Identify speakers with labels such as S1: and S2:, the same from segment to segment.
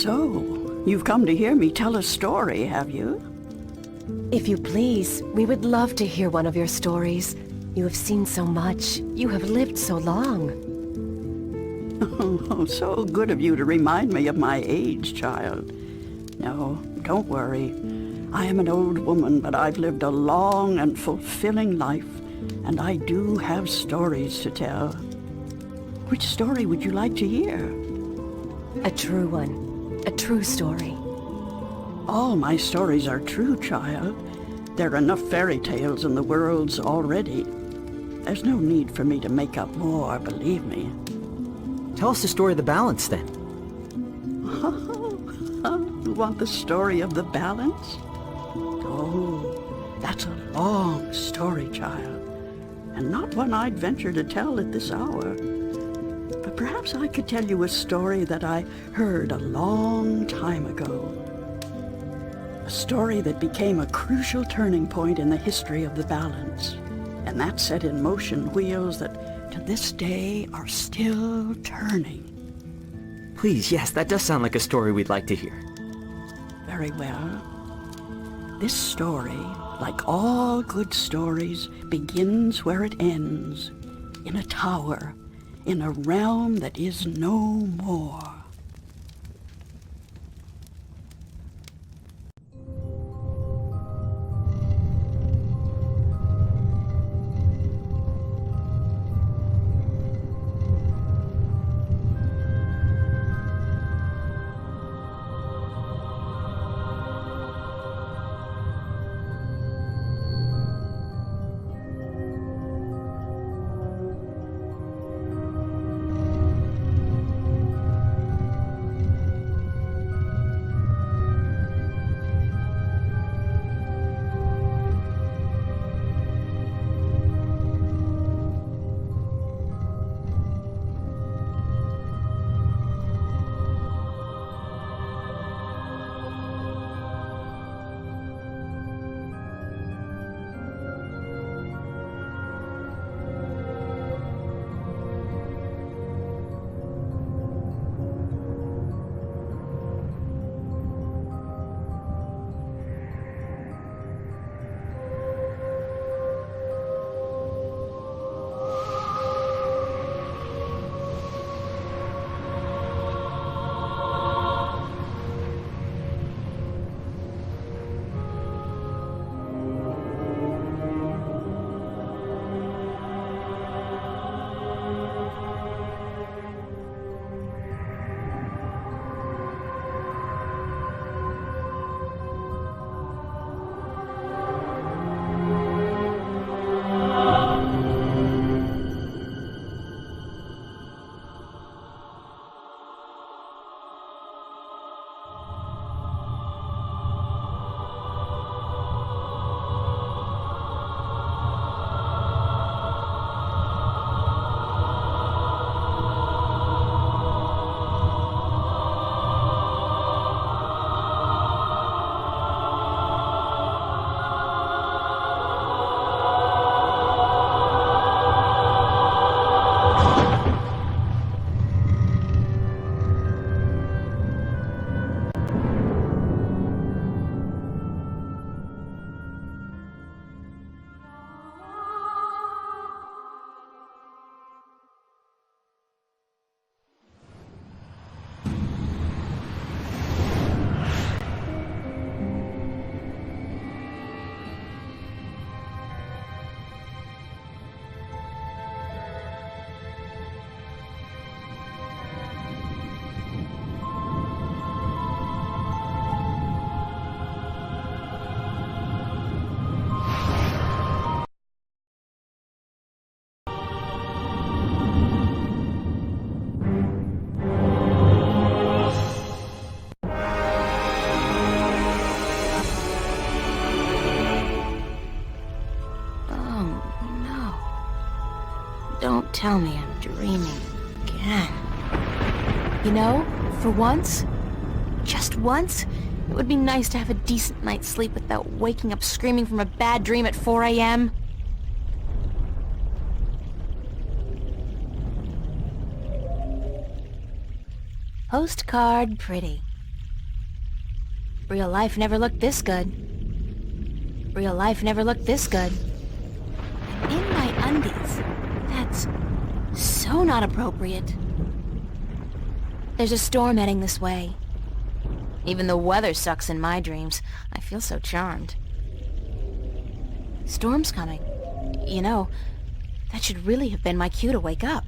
S1: So, you've come to hear me tell a story, have you?
S2: If you please, we would love to hear one of your stories. You have seen so much. You have lived so long.
S1: Oh, so good of you to remind me of my age, child. No, don't worry. I am an old woman, but I've lived a long and fulfilling life, and I do have stories to tell. Which story would you like to hear?
S2: A true one. A true story.
S1: All my stories are true, child. There are enough fairy tales in the worlds already. There's no need for me to make up more, believe me.
S3: Tell us the story of the balance, then.
S1: You want the story of the balance? Oh, that's a long story, child, and not one I'd venture to tell at this hour. But perhaps I could tell you a story that I heard a long time ago. A story that became a crucial turning point in the history of the balance, and that set in motion wheels that to this day are still turning.
S3: Please, yes, that does sound like a story we'd like to hear.
S1: Very well. This story, like all good stories, begins where it ends, in a tower, in a realm that is no more.
S4: Don't tell me I'm dreaming again.
S2: You know, for once, just once, it would be nice to have a decent night's sleep without waking up screaming from a bad dream at 4 a.m. Postcard pretty. Real life never looked this good. Real life never looked this good. In my undies. That's so not appropriate. There's a storm heading this way. Even the weather sucks in my dreams. I feel so charmed. Storm's coming. You know, that should really have been my cue to wake up.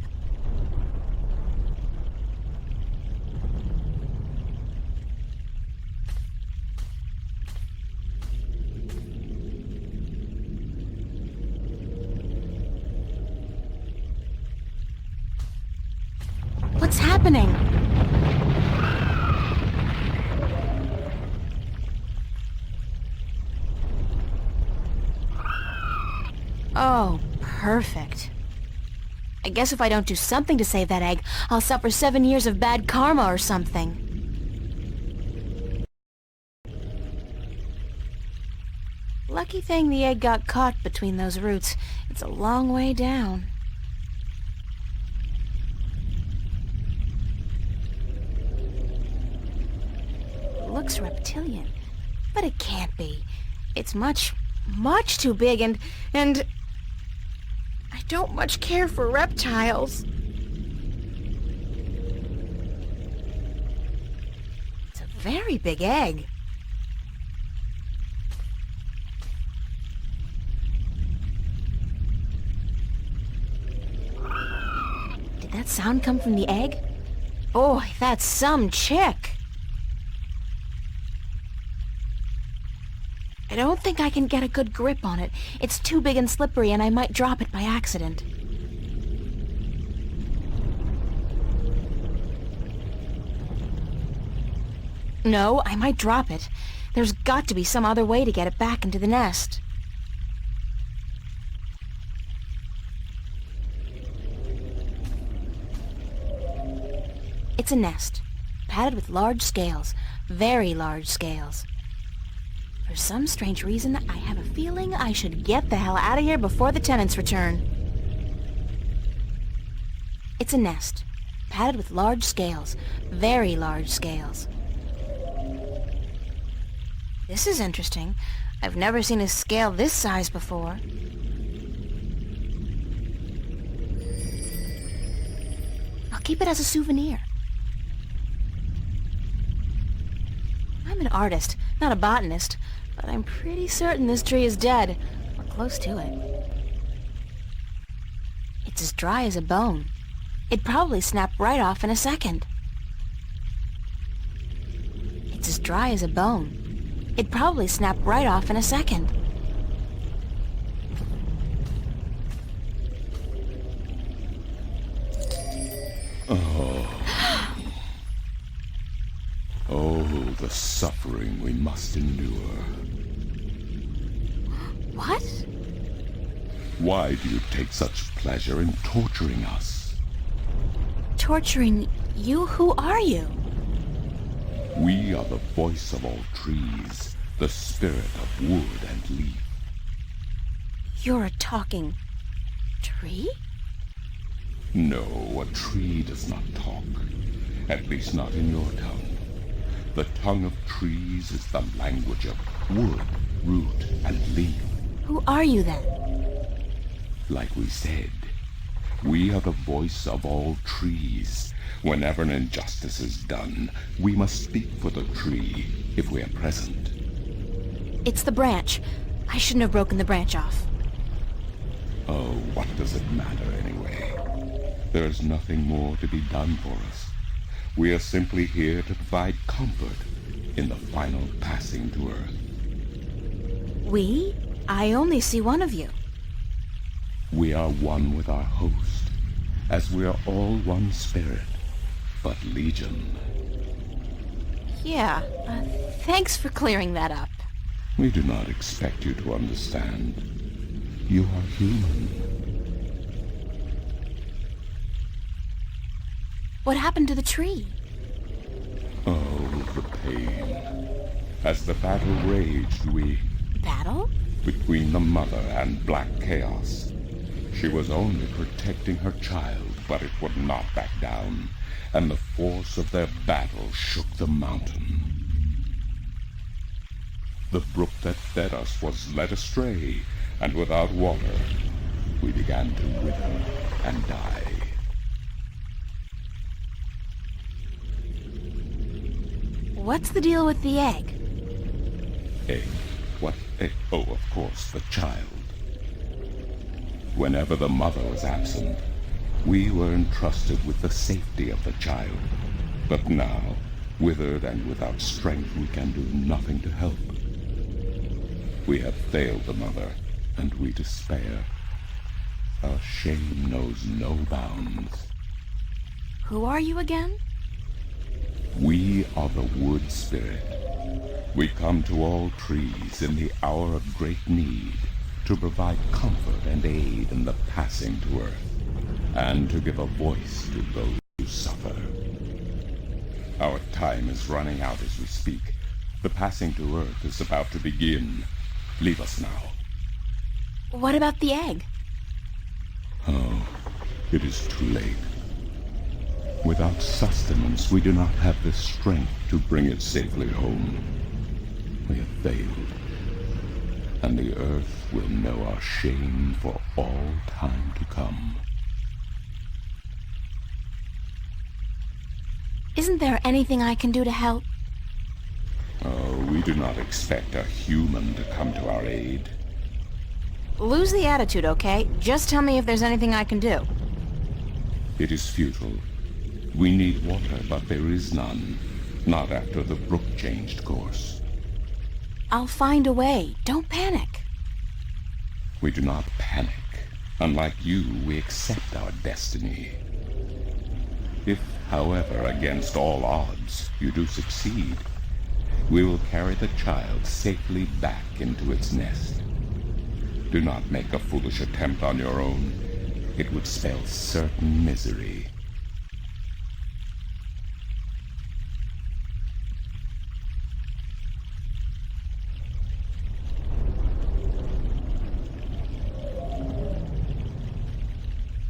S2: What's happening? Oh, perfect. I guess if I don't do something to save that egg, I'll suffer 7 years of bad karma or something. Lucky thing the egg got caught between those roots. It's a long way down. It looks reptilian, but it can't be. It's much too big and I don't much care for reptiles. It's a very big egg. Did that sound come from the egg? Boy, that's some chick. I don't think I can get a good grip on it. It's too big and slippery, and I might drop it by accident. No, I might drop it. There's got to be some other way to get it back into the nest. It's a nest, padded with large scales, very large scales. For some strange reason, I have a feeling I should get the hell out of here before the tenants return. It's a nest, padded with large scales, very large scales. This is interesting. I've never seen a scale this size before. I'll keep it as a souvenir. I'm an artist, not a botanist, but I'm pretty certain this tree is dead, or close to it. It's as dry as a bone. It'd probably snap right off in a second. It's as dry as a bone. It'd probably snap right off in a second.
S5: Oh, the suffering we must endure.
S2: What?
S5: Why do you take such pleasure in torturing us?
S2: Torturing you? Who are you?
S5: We are the voice of all trees, the spirit of wood and leaf.
S2: You're a talking tree?
S5: No, a tree does not talk. At least not in your tongue. The tongue of trees is the language of wood, root, and leaf.
S2: Who are you then?
S5: Like we said, we are the voice of all trees. Whenever an injustice is done, we must speak for the tree if we are present.
S2: It's the branch. I shouldn't have broken the branch off.
S5: Oh, what does it matter anyway? There is nothing more to be done for us. We are simply here to provide comfort in the final passing to Earth.
S2: We? I only see one of you.
S5: We are one with our host, as we are all one spirit, but legion.
S2: Yeah, thanks for clearing that up.
S5: We do not expect you to understand. You are human.
S2: What happened to the tree?
S5: Oh, the pain. As the battle raged, we...
S2: Battle?
S5: Between the Mother and Black Chaos. She was only protecting her child, but it would not back down, and the force of their battle shook the mountain. The brook that fed us was led astray, and without water, we began to wither and die.
S2: What's the deal with the egg?
S5: Egg? What egg? Oh, of course, the child. Whenever the mother was absent, we were entrusted with the safety of the child. But now, withered and without strength, we can do nothing to help. We have failed the mother, and we despair. Our shame knows no bounds.
S2: Who are you again?
S5: We are the wood spirit. We come to all trees in the hour of great need to provide comfort and aid in the passing to earth, and to give a voice to those who suffer. Our time is running out as we speak. The passing to earth is about to begin. Leave us now.
S2: What about the egg?
S5: Oh, it is too late. Without sustenance, we do not have the strength to bring it safely home. We have failed, and the earth will know our shame for all time to come.
S2: Isn't there anything I can do to help?
S5: Oh, we do not expect a human to come to our aid.
S2: Lose the attitude, okay? Just tell me if there's anything I can do.
S5: It is futile. We need water, but there is none. Not after the brook changed course.
S2: I'll find a way. Don't panic.
S5: We do not panic. Unlike you, we accept our destiny. If, however, against all odds, you do succeed, we will carry the child safely back into its nest. Do not make a foolish attempt on your own. It would spell certain misery.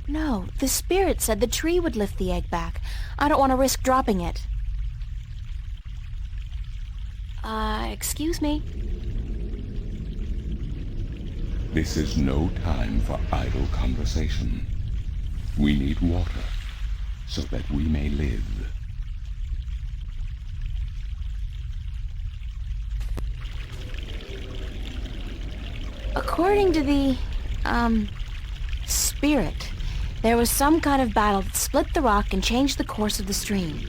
S2: No, the spirit said the tree would lift the egg back. I don't want to risk dropping it. Excuse me?
S5: This is no time for idle conversation. We need water, so that we may live.
S2: According to the, spirit, there was some kind of battle that split the rock and changed the course of the stream.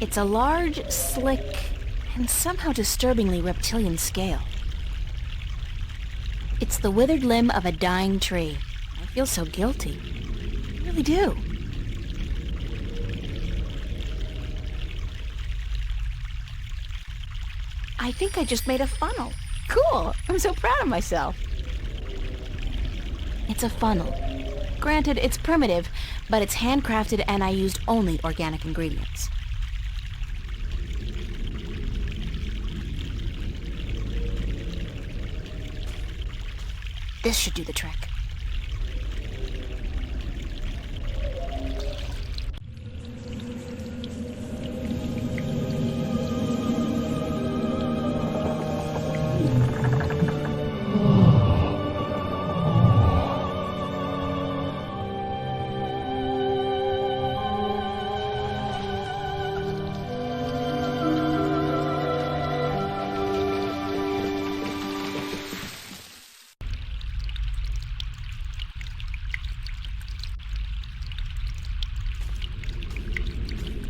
S2: It's a large, slick, and somehow disturbingly reptilian scale. It's the withered limb of a dying tree. I feel so guilty. I really do. I think I just made a funnel. Cool! I'm so proud of myself. It's a funnel. Granted, it's primitive, but it's handcrafted and I used only organic ingredients. This should do the trick.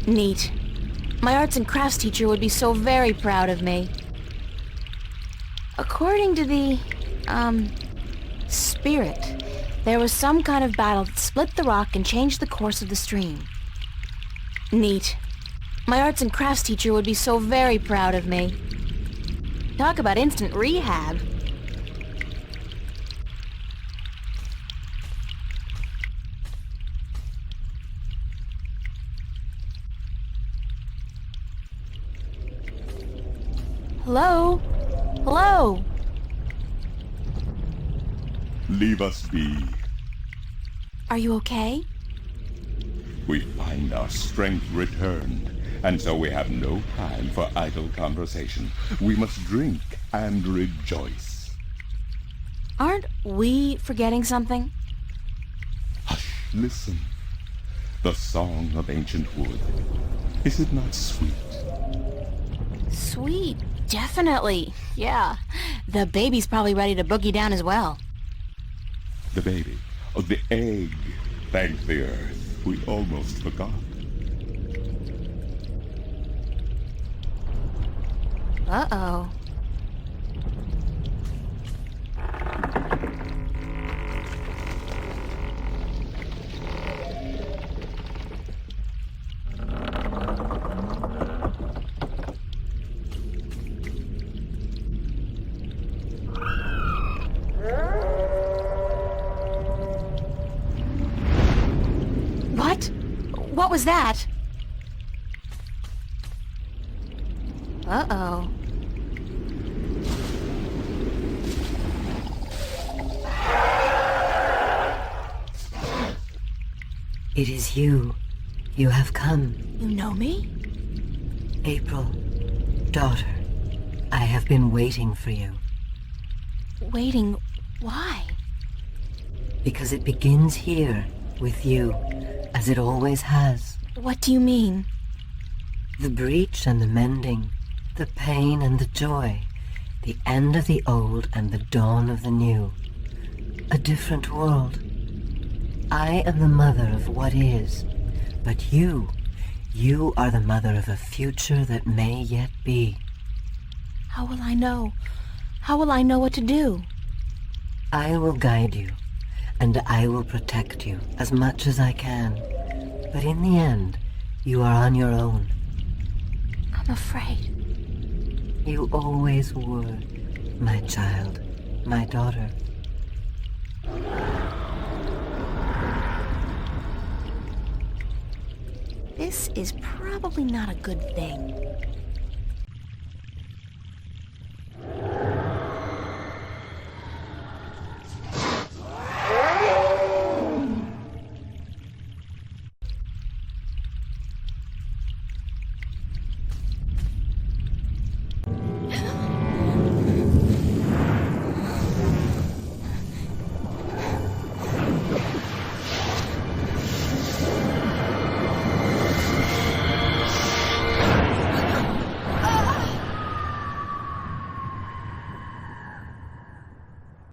S2: Neat. My arts and crafts teacher would be so very proud of me. According to the, spirit, there was some kind of battle that split the rock and changed the course of the stream. Neat. My arts and crafts teacher would be so very proud of me. Talk about instant rehab. Hello? Hello?
S5: Leave us be.
S2: Are you okay?
S5: We find our strength returned, and so we have no time for idle conversation. We must drink and rejoice.
S2: Aren't we forgetting something?
S5: Hush, listen. The song of ancient wood. Is it not sweet?
S2: Sweet. Definitely. Yeah. The baby's probably ready to boogie down as well.
S5: The baby. Oh, the egg. Thank the earth. We almost forgot.
S2: Uh-oh. What? What was that? Uh-oh.
S6: It is you. You have come.
S2: You know me?
S6: April, daughter, I have been waiting for you.
S2: Waiting. Why?
S6: Because it begins here, with you, as it always has.
S2: What do you mean?
S6: The breach and the mending, the pain and the joy, the end of the old and the dawn of the new. A different world. I am the mother of what is, but you are the mother of a future that may yet be.
S2: How will I know? How will I know what to do?
S6: I will guide you, and I will protect you as much as I can. But in the end, you are on your own.
S2: I'm afraid.
S6: You always were, my child, my daughter.
S2: This is probably not a good thing.